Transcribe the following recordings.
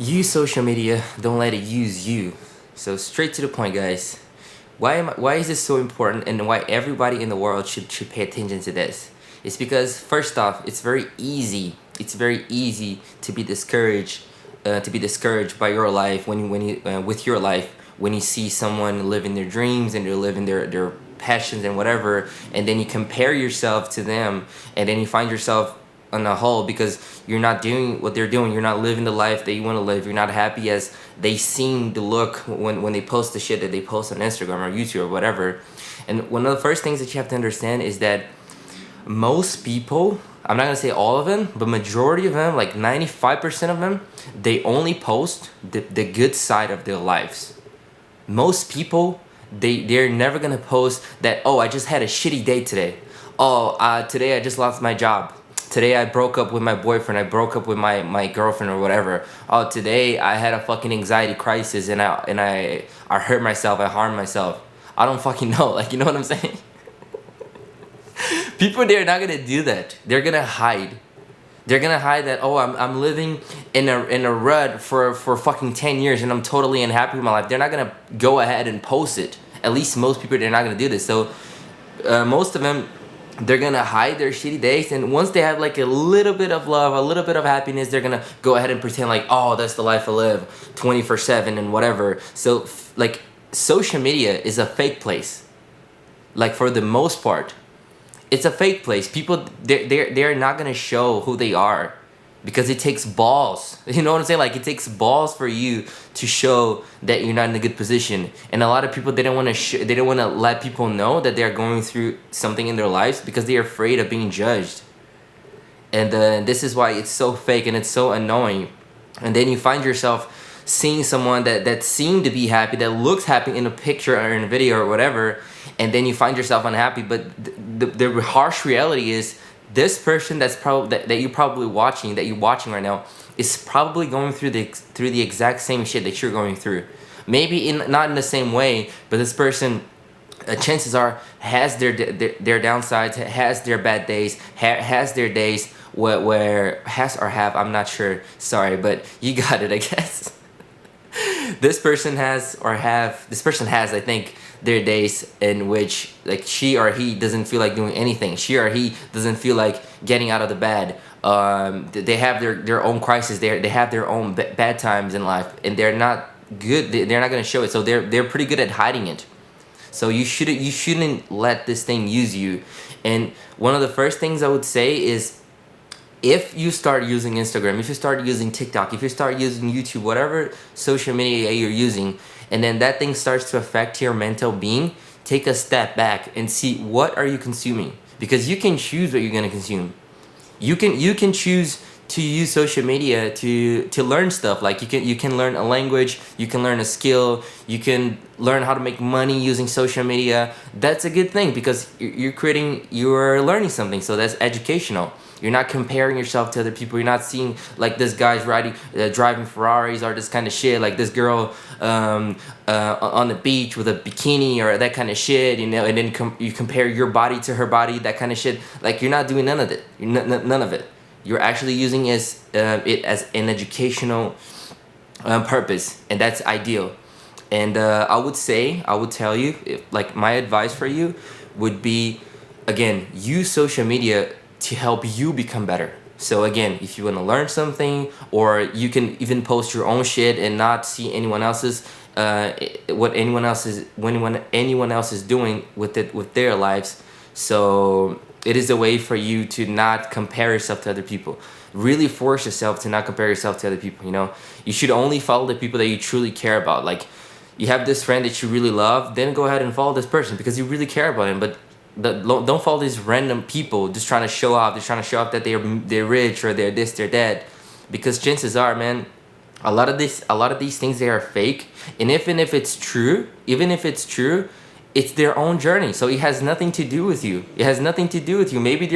Use social media, don't let it use you. So straight to the point, guys. Why is this so important, and why everybody in the world should pay attention to this? It's because, first off, it's very easy. It's very easy to be discouraged, by your life when you with your life when you see someone living their dreams and they're living their passions and whatever, and then you compare yourself to them, and then you find yourself on the whole because you're not doing what they're doing. You're not living the life that you want to live. You're not happy as they seem to look when they post the shit that they post on Instagram or YouTube or whatever. And one of the first things that you have to understand is that most people, I'm not gonna say all of them, but majority of them, like 95% of them, they only post the good side of their lives. Most people, they're never gonna post that, oh, I just had a shitty day today. Oh, today I just lost my job. Today I broke up with my boyfriend. I broke up with my girlfriend or whatever. Oh, today I had a fucking anxiety crisis and I hurt myself. I harmed myself. I don't fucking know. Like, you know what I'm saying? People, they're not gonna do that. They're gonna hide. They're gonna hide that, oh, I'm living in a rut for fucking 10 years and I'm totally unhappy with my life. They're not gonna go ahead and post it. At least most people, they're not gonna do this. So most of them, they're gonna hide their shitty days, and once they have like a little bit of love, a little bit of happiness, they're gonna go ahead and pretend like, oh, that's the life I live 24/7 and whatever. So like, social media is a fake place. Like, for the most part, it's a fake place. People, they're not gonna show who they are because it takes balls. You know what I'm saying? Like, it takes balls for you to show that you're not in a good position. And a lot of people, they don't want to let people know that they're going through something in their lives because they're afraid of being judged. And this is why it's so fake and it's so annoying. And then you find yourself seeing someone that seemed to be happy, that looks happy in a picture or in a video or whatever, and then you find yourself unhappy. But the harsh reality is, this person that you're probably watching, right now, is probably going through the exact same shit that you're going through. Maybe not in the same way, but this person, chances are, has their downsides, has their bad days, has their days where has or have, I'm not sure. Sorry, but you got it, I guess. This person has, I think, their days in which, like, she or he doesn't feel like doing anything. She or he doesn't feel like getting out of the bed. They have their own crisis. They have their own bad times in life, and they're not good. They're not gonna show it. So they're pretty good at hiding it. So you shouldn't let this thing use you. And one of the first things I would say is, if you start using Instagram, if you start using TikTok, if you start using YouTube, whatever social media you're using, and then that thing starts to affect your mental being, take a step back and see, what are you consuming? Because you can choose what you're gonna consume. You can choose to use social media to learn stuff. Like, you can learn a language, you can learn a skill, you can learn how to make money using social media. That's a good thing because you're learning something. So that's educational. You're not comparing yourself to other people. You're not seeing, like, this guy's driving Ferraris or this kind of shit. Like, this girl on the beach with a bikini or that kind of shit, you know. And then you compare your body to her body, that kind of shit. Like, you're not doing none of it. None of it. You're actually using it as an educational purpose, and that's ideal. And I would tell you, like, my advice for you would be, again, use social media to help you become better. So again, if you want to learn something, or you can even post your own shit and not see anyone else's what anyone else is doing with their lives. So it is a way for you to not compare yourself to other people. Really force yourself to not compare yourself to other people. You know, you should only follow the people that you truly care about. Like, you have this friend that you really love, then go ahead and follow this person because you really care about him. But don't follow these random people just trying to show off. They're trying to show off that they're rich or they're this, they're that. Because chances are, man, a lot of these things, they are fake. And even if it's true, it's their own journey. So it has nothing to do with you. Maybe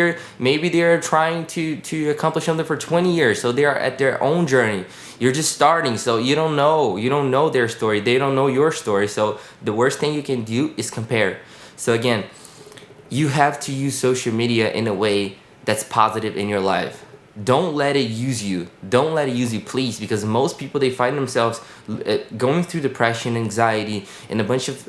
they're trying to accomplish something for 20 years. So they are at their own journey. You're just starting. So you don't know their story. They don't know your story. So the worst thing you can do is compare. So again, you have to use social media in a way that's positive in your life. Don't let it use you. Don't let it use you, please, because most people, they find themselves going through depression, anxiety, and a bunch of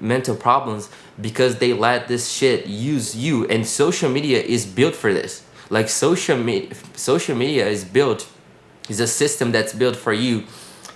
mental problems because they let this shit use you. And social media is built for this. Like social media is a system that's built for you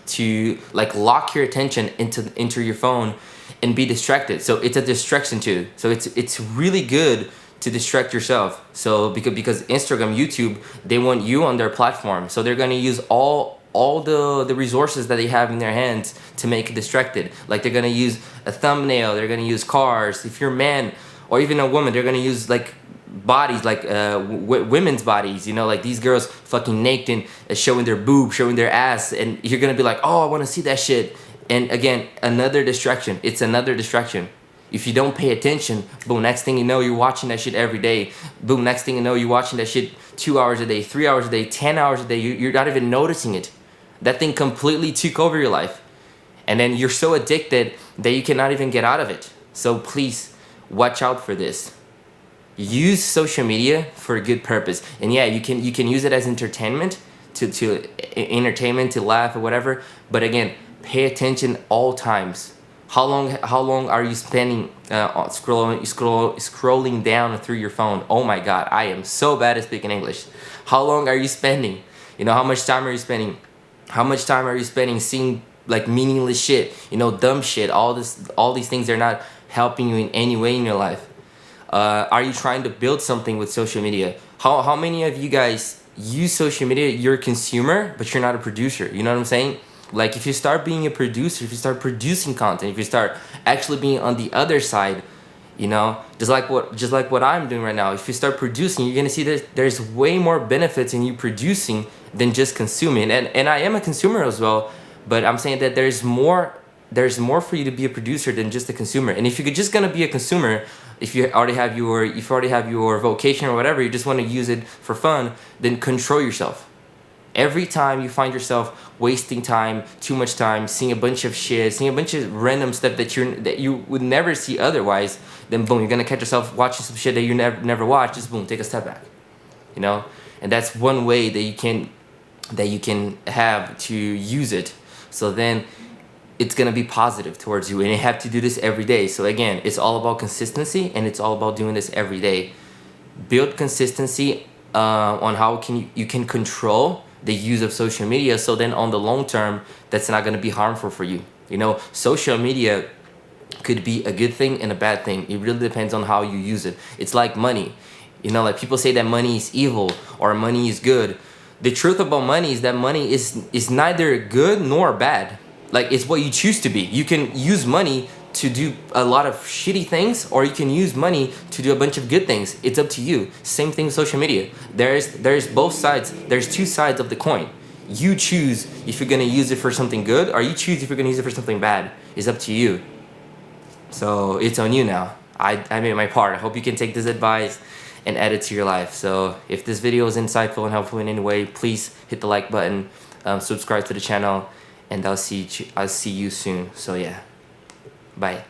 to like lock your attention into your phone and be distracted. So it's a distraction too. So it's really good to distract yourself. So because Instagram, YouTube, they want you on their platform. So they're gonna use all the resources that they have in their hands to make it distracted. Like they're gonna use a thumbnail, they're gonna use cars. If you're a man or even a woman, they're gonna use like bodies, like women's bodies, you know, like these girls fucking naked and showing their boob, showing their ass, and you're gonna be like, oh, I want to see that shit. And again, another distraction. It's another distraction. If you don't pay attention, boom, next thing you know, you're watching that shit every day. Boom, next thing you know, you're watching that shit 2 hours a day, 3 hours a day, 10 hours a day. You're not even noticing it. That thing completely took over your life. And then you're so addicted that you cannot even get out of it. So please, watch out for this. Use social media for a good purpose. And yeah, you can use it as entertainment, to entertainment, to laugh or whatever. But again, pay attention all times. How long are you spending scrolling down through your phone? Oh my God, I am so bad at speaking English. How long are you spending? You know, how much time are you spending? How much time are you spending seeing like meaningless shit? You know, dumb shit. All these things are not helping you in any way in your life. Are you trying to build something with social media? How many of you guys use social media? You're a consumer, but you're not a producer. You know what I'm saying? Like if you start being a producer, if you start producing content, if you start actually being on the other side, you know, just like what I'm doing right now. If you start producing, you're gonna see that there's way more benefits in you producing than just consuming. And I am a consumer as well, but I'm saying that there's more for you to be a producer than just a consumer. And if you're just gonna be a consumer, if you already have your vocation or whatever, you just want to use it for fun, then control yourself. Every time you find yourself wasting time, too much time, seeing a bunch of shit, seeing a bunch of random stuff that you would never see otherwise, then boom, you're gonna catch yourself watching some shit that you never watch. Just boom, take a step back, you know. And that's one way that you can have to use it. So then it's gonna be positive towards you, and you have to do this every day. So again, it's all about consistency, and it's all about doing this every day. Build consistency on how you can control the use of social media, so then on the long term, that's not going to be harmful for you. You know, social media could be a good thing and a bad thing. It really depends on how you use it. It's like money. You know, like people say that money is evil or money is good. The truth about money is that money is neither good nor bad. Like, it's what you choose to be. You can use money to do a lot of shitty things, or you can use money to do a bunch of good things. It's up to you. Same thing with social media. There's both sides. There's two sides of the coin. You choose if you're gonna use it for something good, or you choose if you're gonna use it for something bad. It's up to you. So it's on you now. I made my part. I hope you can take this advice and add it to your life. So if this video is insightful and helpful in any way, please hit the like button, subscribe to the channel, and I'll see you soon. So yeah. Bye.